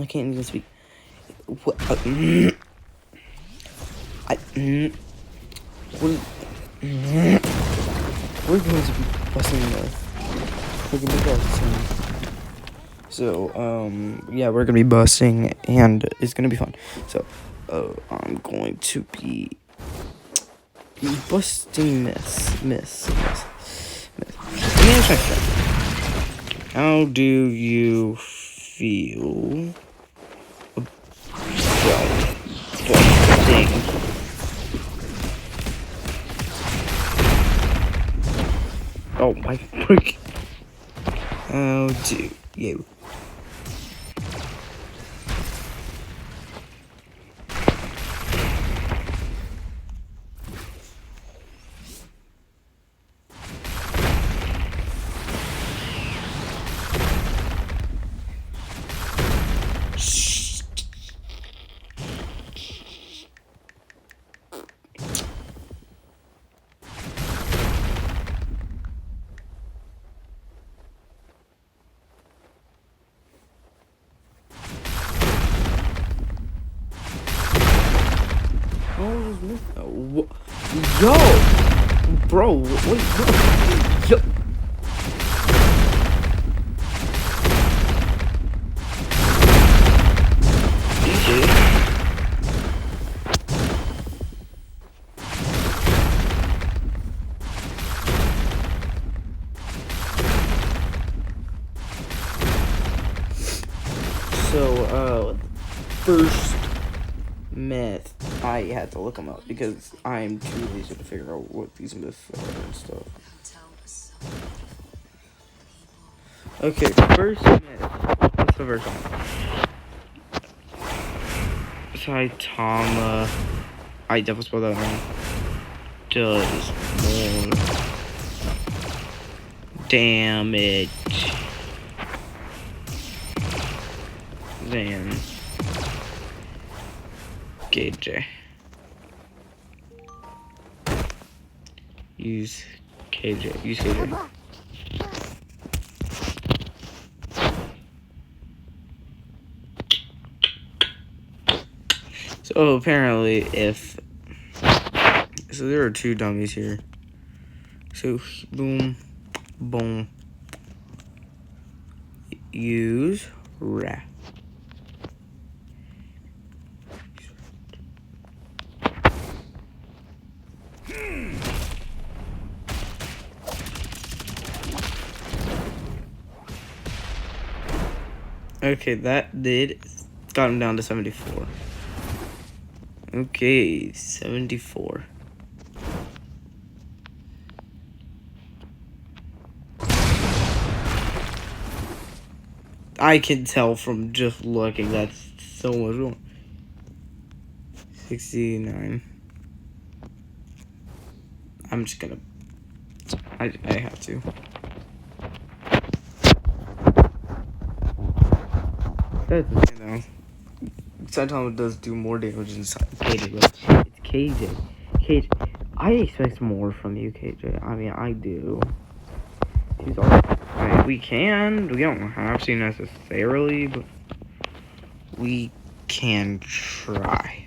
can't even speak. What? We're going to be busting the. We're gonna be busting. So, yeah, we're gonna be busting, and it's gonna be fun. So, I'm going to be busting miss. Let me ask my friend. How do you feel about busting? Oh my frick. How do you? Yo, bro, wait, yo. So, first myth, I had to look them up because I'm too lazy to figure out what these myths are and stuff. Okay, first myth. What's the first one? Saitama, I definitely spelled that wrong. Does more damage than KJ. Use KJ. So apparently so there are two dummies here. So boom. Use wrath. Okay, that got him down to 74. Okay, 74. I can tell from just looking, that's so much more. 69. I'm just gonna... I have to. That's the thing, though. Saitama does do more damage than KJ, but it's KJ. I expect more from you, KJ. I mean, I do. She's all. I mean, we don't have to necessarily, but we can try.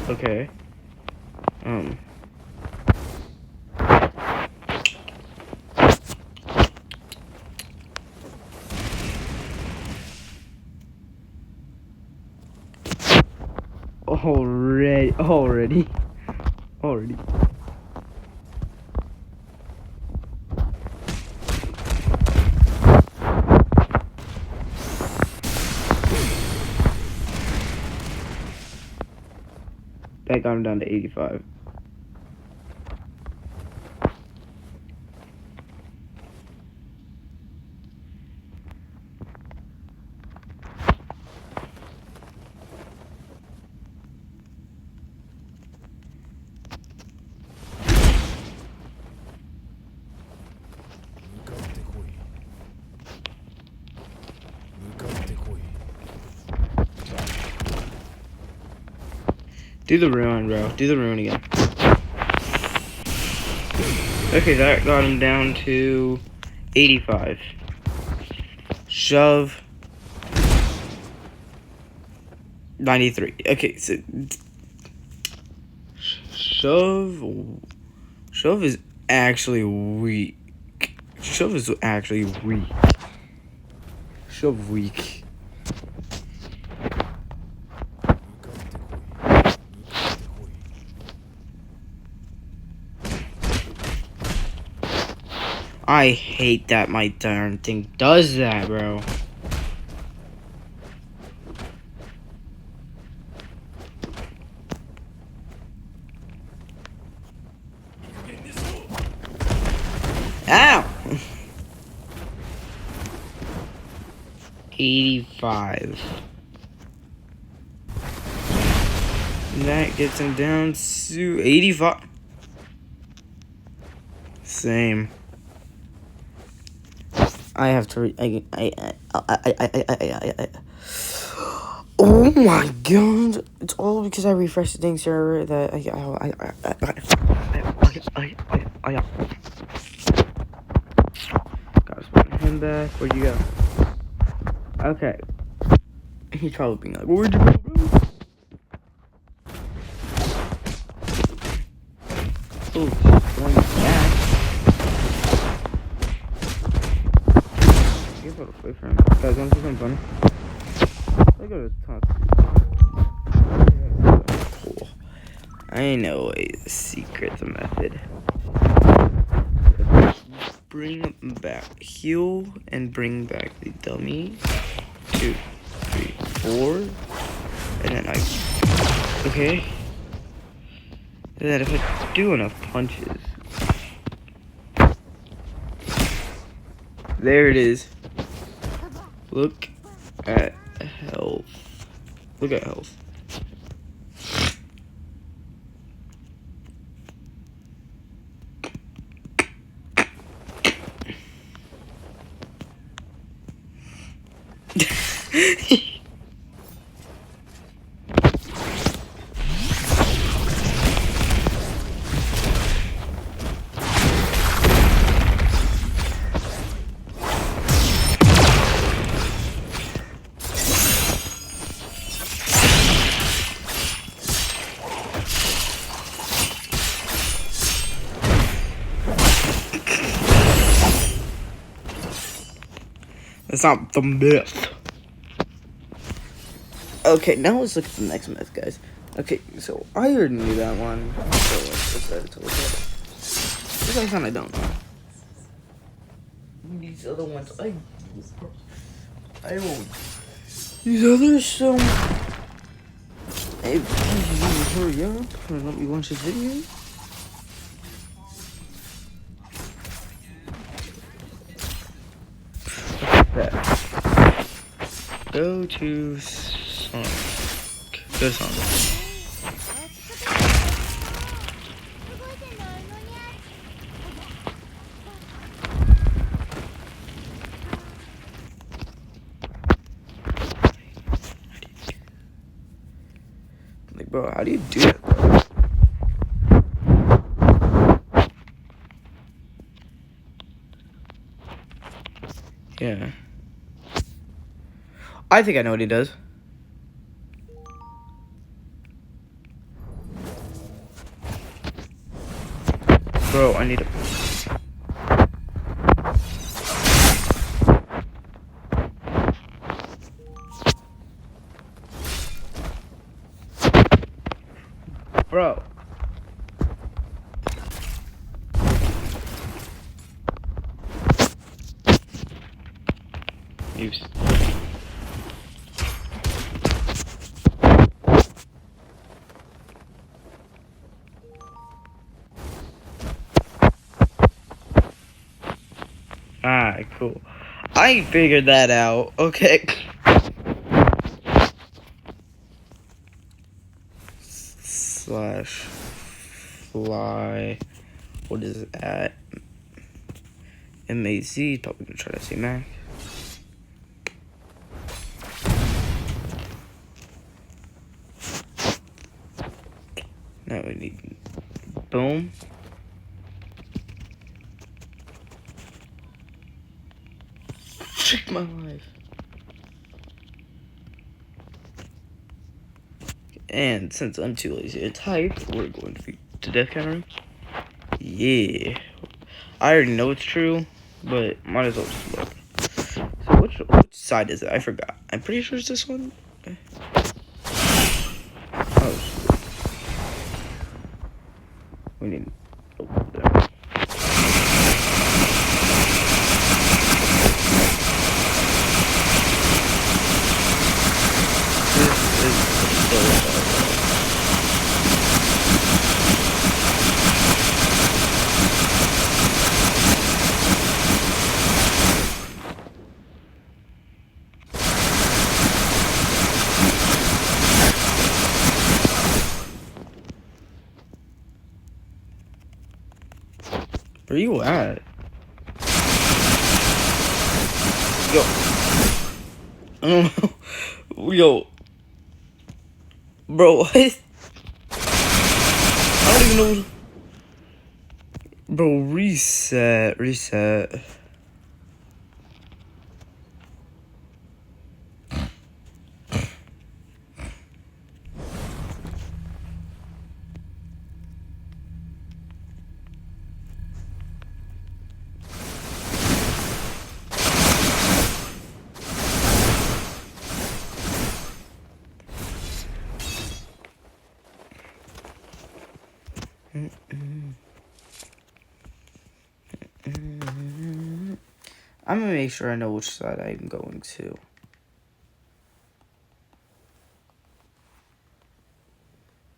Okay. Already. That got him down to 85. Do the ruin, bro. Do the ruin again. Okay, that got him down to 85. Shove. 93. Okay, so Shove is actually weak. Shove is actually weak. Shove weak. I hate that my darn thing does that, bro. Ow! 85. And that gets him down to 85. Same. I have to. Oh my god! It's all because I refreshed the dang server that gotta spawn him back. Where'd you go? Okay. He's probably being like, where'd you go, bro? Oh, going back. You gotta wait for him. Guys, wanna see something funny? I gotta talk to you. I know a secret method. Bring back heal and bring back the dummy. 2, 3, 4. And then okay. And then if I do enough punches. There it is. Look at health. Look at health. That's not the myth. Okay, now let's look at the next myth, guys. Okay, so I already knew that one. So let's decide to look at it. This next one I don't know. These other ones I don't. These others, so hey, please hurry up and let me watch this video. Go to Sonic. Go to Sonic. Like, bro, how do you do it, bro? Yeah. I think I know what he does. Bro, I need to... Bro. Use. Ah, cool. I figured that out. Okay. Slash fly. What is it at? MAZ. Probably gonna try to say Mac. Now we need boom. Frick my life. And since I'm too lazy to type, we're going to be to death countering. Yeah. I already know it's true, but might as well just look. So which side is it? I forgot. I'm pretty sure it's this one. Oh, we need. Oh, there. This is so hard. Where you at? Yo. I don't know. Yo. Bro, what? I don't even know. Bro, reset. I'm gonna make sure I know which side I'm going to.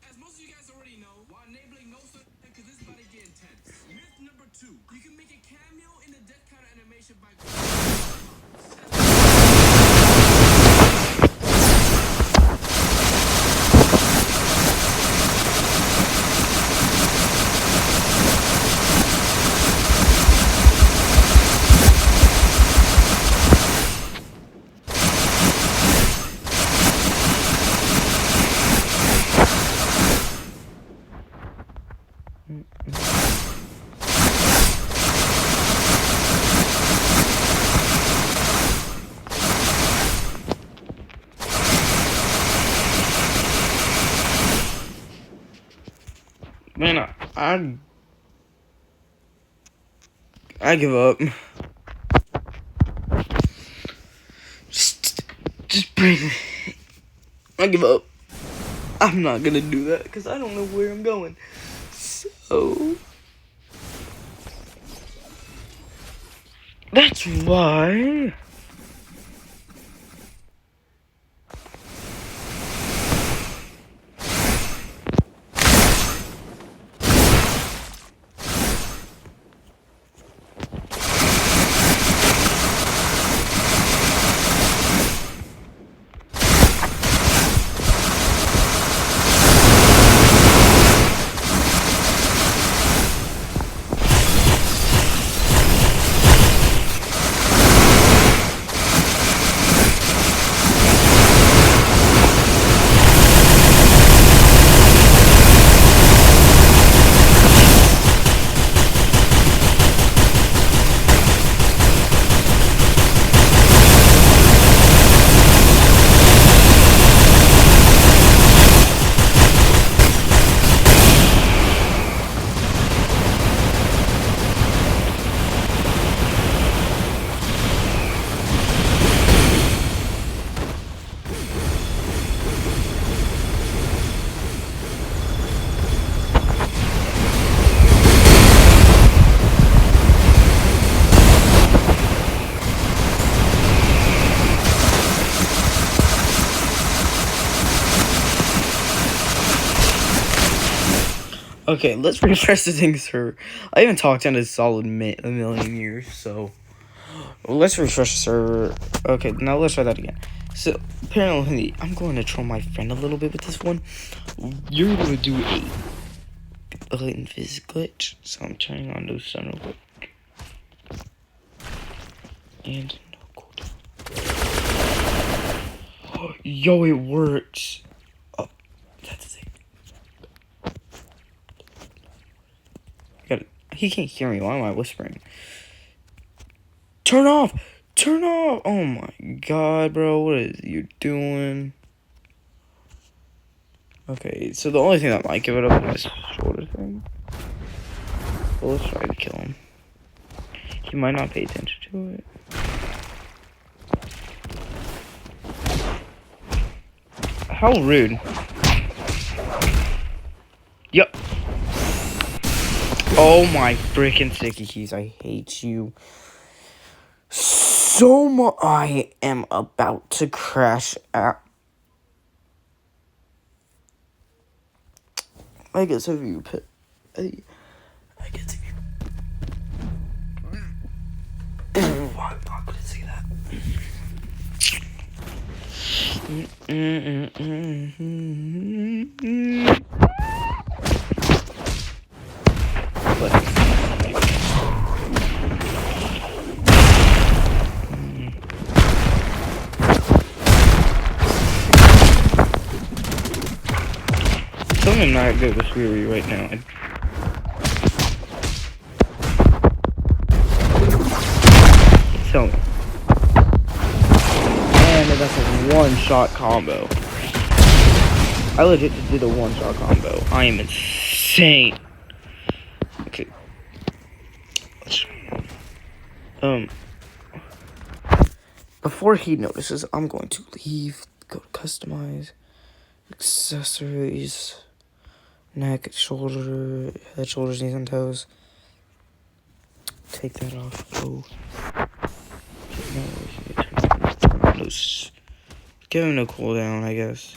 As most of you guys already know, while enabling no such because this is about to get intense. Myth number 2. You can make a cameo in the death counter animation by Man, I give up. Just breathe. I give up. I'm not gonna do that because I don't know where I'm going. So that's why. Okay, let's refresh the thing, sir. I haven't talked in a solid a million years, so let's refresh the server. Okay, now let's try that again. So apparently, I'm going to troll my friend a little bit with this one. You're going to do a invis glitch, so I'm turning on those sun real quick. And no cooldown. Yo, it works. Oh, that's it. He can't hear me. Why am I whispering? Turn off! Turn off! Oh my god, bro. What is you doing? Okay, so the only thing that might give it up is my shoulder thing. Well, let's try to kill him. He might not pay attention to it. How rude. Yup. Oh my freaking sticky keys. I hate you so much. I am about to crash out. I guess if you put. I guess if you. I'm not gonna see that. I'm not good with Fury right now. Tell me. And that's a one-shot combo. I legit just did a one-shot combo. I am insane. Okay. Before he notices, I'm going to leave. Go to customize. Accessories. Neck, shoulder, head, shoulders, knees, and toes. Take that off. Oh. No, give him no cooldown, I guess.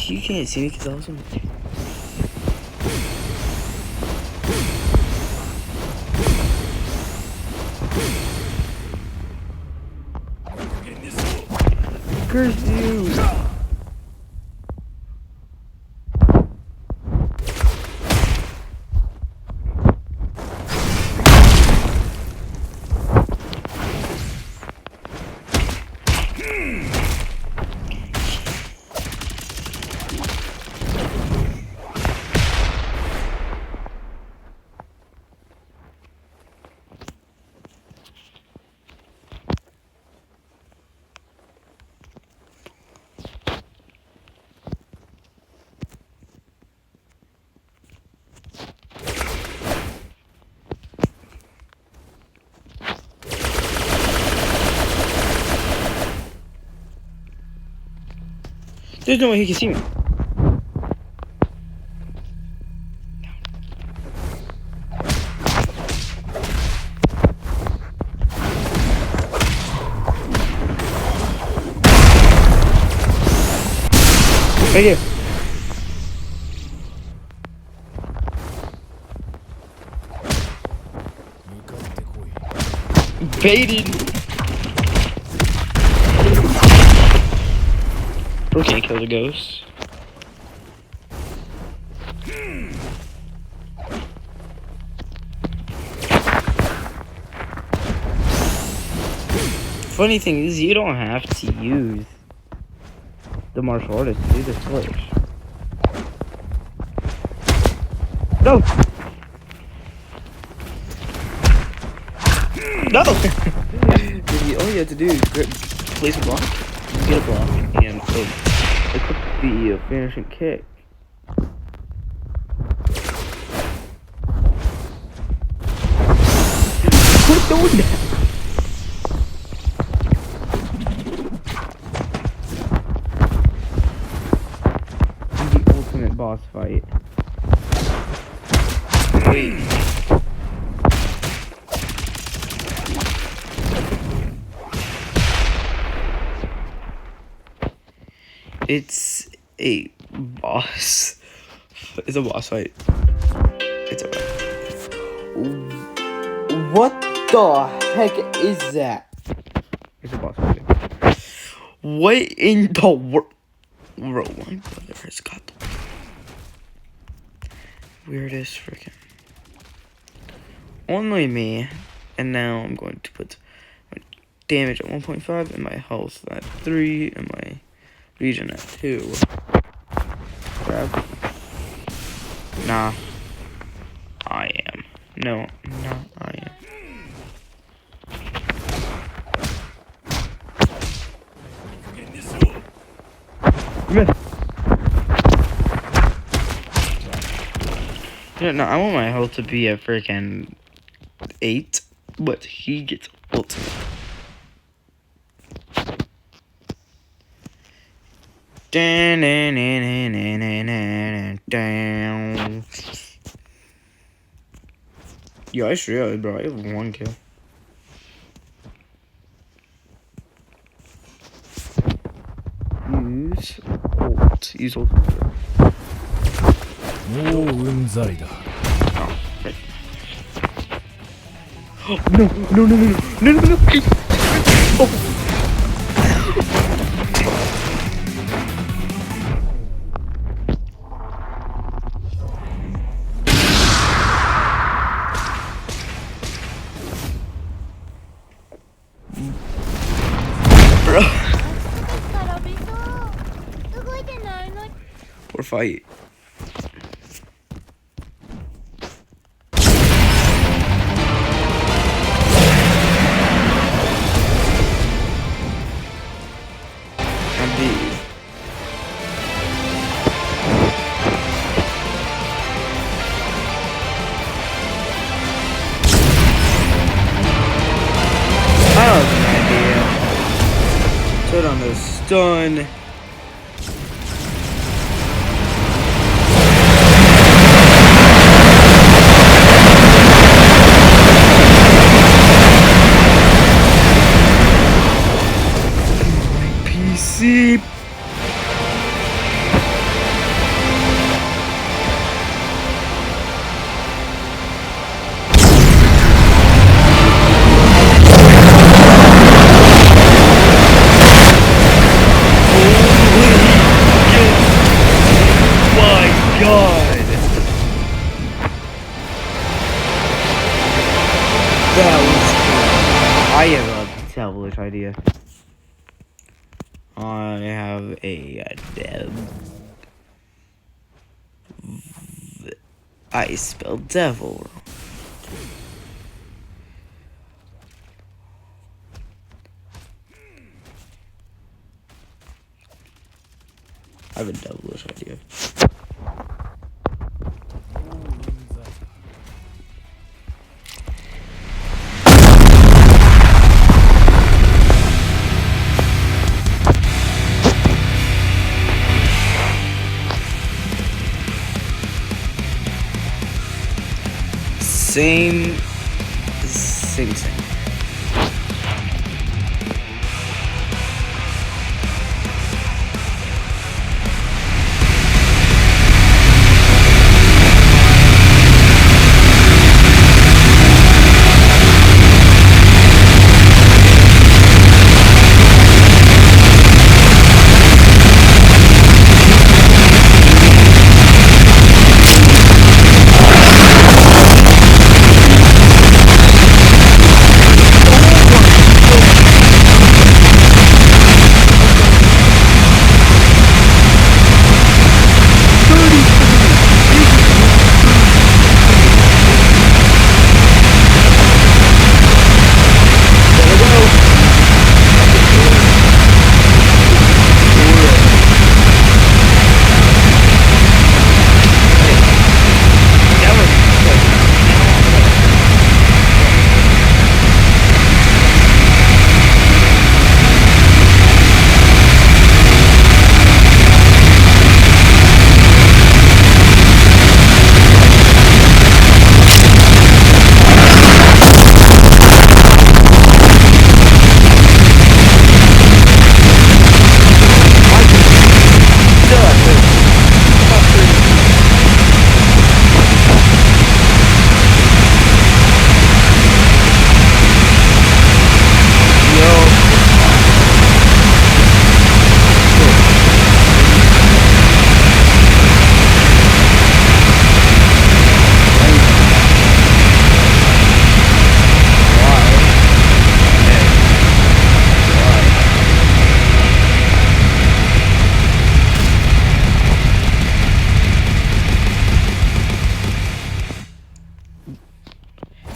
You can't see me because I was in. Curse you! There's no way he can see me. Right here. Baited. Bro can't kill the ghost. Funny thing is, you don't have to use the martial artist to do this glitch. No! No! All you have to do is place a block, get a block, and equip the finishing kick. Quit doing that! The ultimate boss fight. Wait. It's a boss. It's a boss fight. It's a. What the heck is that? It's a boss fight. What in the world? Bro, my brother has got the weirdest freaking. Only me. And now I'm going to put damage at 1.5, and my health at 3, and my region at 2. Grab. Nah. I am. No, not I am. Yeah, no, I want my health to be at freaking 8, but he gets ultimate. Yo, I should, bro. I have 1 kill. Use ult. Use ult. Oh, right. No, no, no, no, no, no, no, no. Oh. Bro. Or fight. Put on the stun. PC. I have a devilish idea. I have a I spelled devil. I have a devilish idea. Same thing.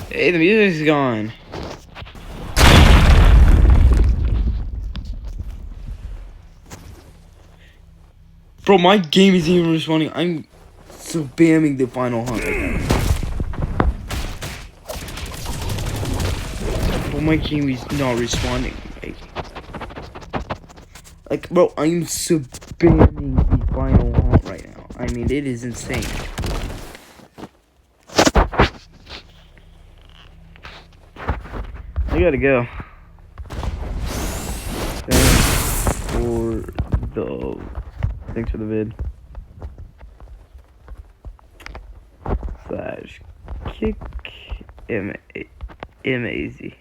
Hey, the music's gone. Bro, my game isn't even responding. I'm spamming the final hunt right now. Bro, my game is not responding. Like, bro, I'm spamming the final hunt right now. I mean, it is insane. I gotta go. Thanks for the vid. / kick M-A-Z.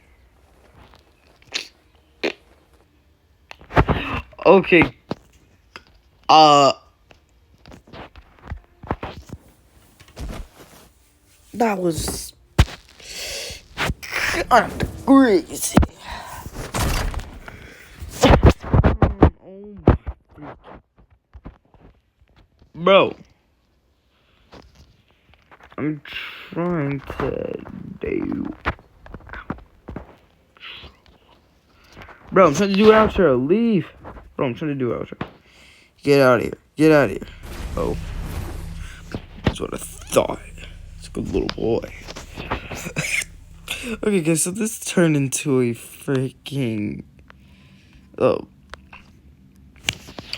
Okay. That was kind of crazy. Oh my. Bro. I'm trying to do. Bro, I'm trying to do an outro. Leave. Bro, I'm trying to do an outro. Get out of here. Get out of here. Oh. That's what I thought. It's a good little boy. Okay, guys, so this turned into a freaking. Oh.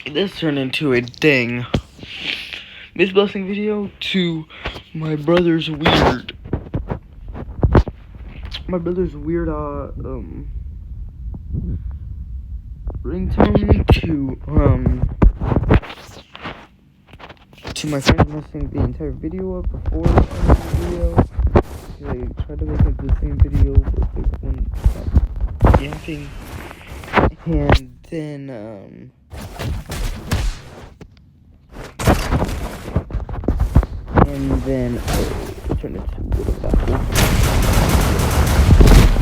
This turned into a dang Miss Blessing video to my brother's weird. My brother's weird, ringtone to my friend messing the entire video up before the video. I tried to make it the same video, but it wouldn't stop yapping. And then, it turned into what about do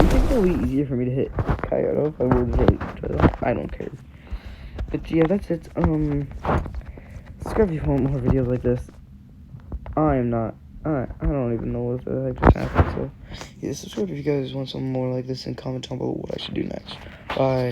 you think it'll be easier for me to hit Kyoto if I were to try that? I don't care. But yeah, that's it. Subscribe if you want more videos like this. I don't even know what the heck just happened. So yeah, subscribe if you guys want some more like this and comment down below what I should do next. Bye.